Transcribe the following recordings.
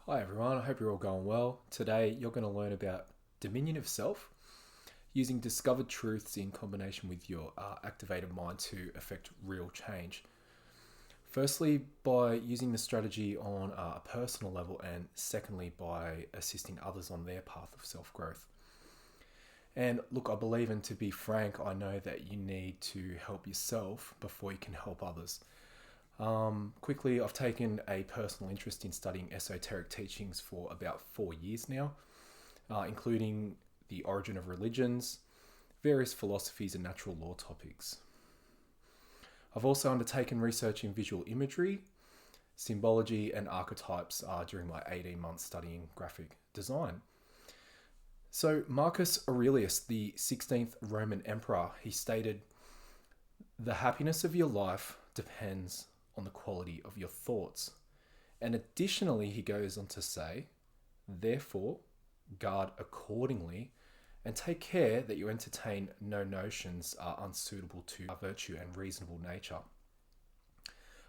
Hi everyone, I hope you're all going well. Today you're going to learn about dominion of self, using discovered truths in combination with your activated mind to affect real change. Firstly, by using the strategy on a personal level, and secondly, by assisting others on their path of self-growth. And look, I believe, and to be frank, I know that you need to help yourself before you can help others. Quickly, I've taken a personal interest in studying esoteric teachings for about 4 years now, including the origin of religions, various philosophies, and natural law topics. I've also undertaken research in visual imagery, symbology, and archetypes during my 18 months studying graphic design. So, Marcus Aurelius, the 16th Roman emperor, he stated, "The happiness of your life depends on the quality of your thoughts." And additionally, he goes on to say, "Therefore, guard accordingly and take care that you entertain no notions are unsuitable to virtue and reasonable nature."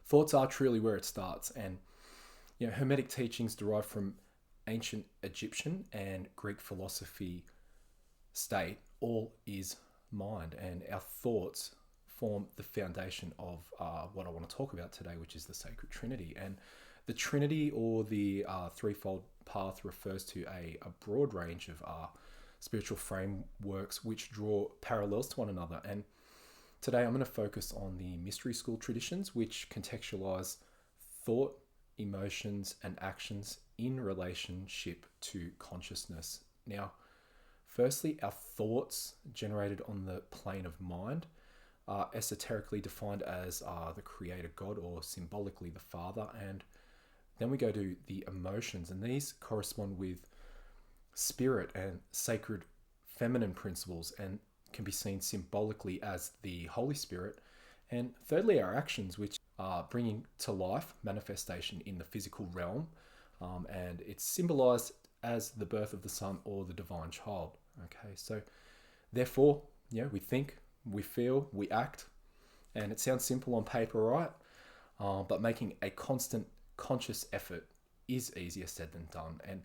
Thoughts are truly where it starts, and Hermetic teachings derived from ancient Egyptian and Greek philosophy state all is mind, and our thoughts form the foundation of what I want to talk about today, which is the sacred trinity. And the trinity, or the threefold path, refers to a broad range of spiritual frameworks which draw parallels to one another. And today I'm going to focus on the mystery school traditions, which contextualize thought, emotions, and actions in relationship to consciousness. Now, firstly, our thoughts generated on the plane of mind are esoterically defined as the creator God, or symbolically the Father. And then we go to the emotions, and these correspond with spirit and sacred feminine principles and can be seen symbolically as the Holy Spirit. And thirdly, our actions, which are bringing to life manifestation in the physical realm, and it's symbolized as the birth of the Son or the divine child. Okay, so therefore, we think, we feel, we act, and it sounds simple on paper, right? But making a constant conscious effort is easier said than done. And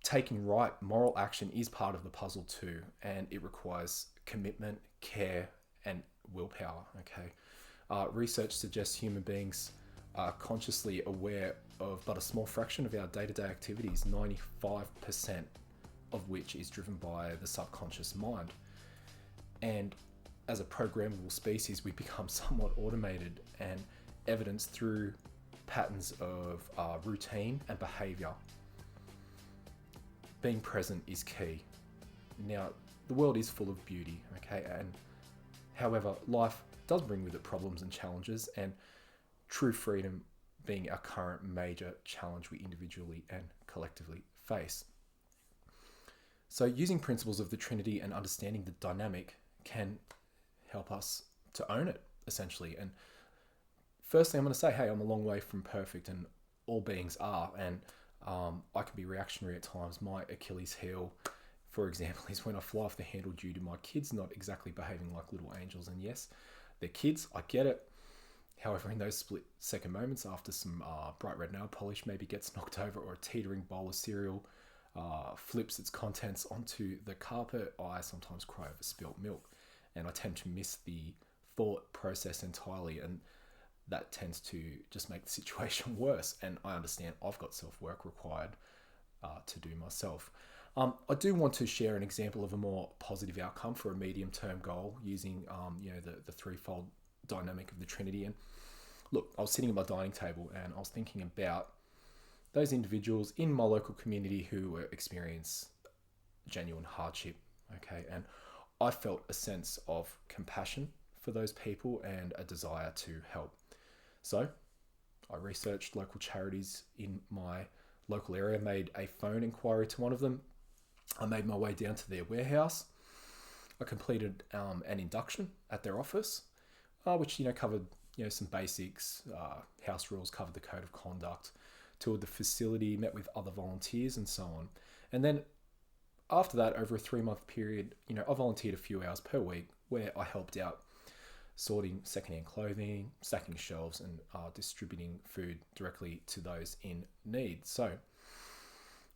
taking right moral action is part of the puzzle too, and it requires commitment, care, and willpower. Okay, research suggests human beings are consciously aware of but a small fraction of our day-to-day activities, 95% of which is driven by the subconscious mind. And as a programmable species, we become somewhat automated and evidenced through patterns of routine and behavior. Being present is key. Now, the world is full of beauty, okay? And however, life does bring with it problems and challenges, and true freedom being our current major challenge we individually and collectively face. So using principles of the Trinity and understanding the dynamic can help us to own it, essentially. And firstly, I'm going to say, hey, I'm a long way from perfect, and all beings are. And I can be reactionary at times. My Achilles heel, for example, is when I fly off the handle due to my kids not exactly behaving like little angels. And yes, they're kids, I get it. However, in those split-second moments after some bright red nail polish maybe gets knocked over, or a teetering bowl of cereal flips its contents onto the carpet, I sometimes cry over spilt milk, and I tend to miss the thought process entirely, and that tends to just make the situation worse. And I understand I've got self-work required to do myself. I do want to share an example of a more positive outcome for a medium-term goal using the threefold dynamic of the Trinity. And look, I was sitting at my dining table and I was thinking about those individuals in my local community who experience genuine hardship, okay? And I felt a sense of compassion for those people and a desire to help. So I researched local charities in my local area, made a phone inquiry to one of them. I made my way down to their warehouse. I completed an induction at their office, which covered some basics, house rules, covered the code of conduct, toured the facility, met with other volunteers, and so on. And then after that, over a 3-month period, I volunteered a few hours per week where I helped out sorting secondhand clothing, stacking shelves, and distributing food directly to those in need. So,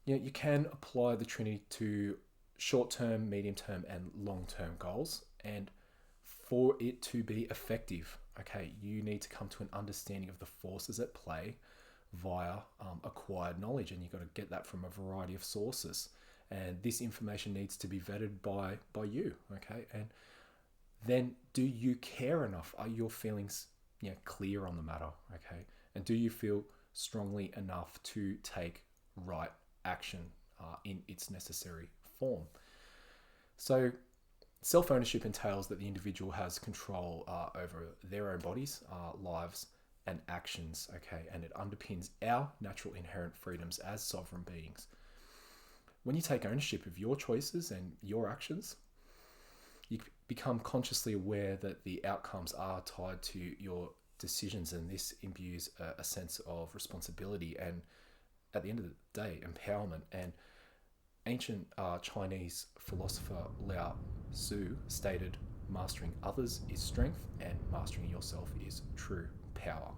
you can apply the Trinity to short-term, medium-term, and long-term goals. And for it to be effective, okay, you need to come to an understanding of the forces at play via acquired knowledge, and you've got to get that from a variety of sources. And this information needs to be vetted by you, okay? And then, do you care enough? Are your feelings clear on the matter, okay? And do you feel strongly enough to take right action in its necessary form? So, self-ownership entails that the individual has control over their own bodies, lives, and actions, okay? And it underpins our natural inherent freedoms as sovereign beings. When you take ownership of your choices and your actions, you become consciously aware that the outcomes are tied to your decisions, and this imbues a sense of responsibility and, at the end of the day, empowerment. And ancient Chinese philosopher Lao Tzu stated, "Mastering others is strength, and mastering yourself is true power."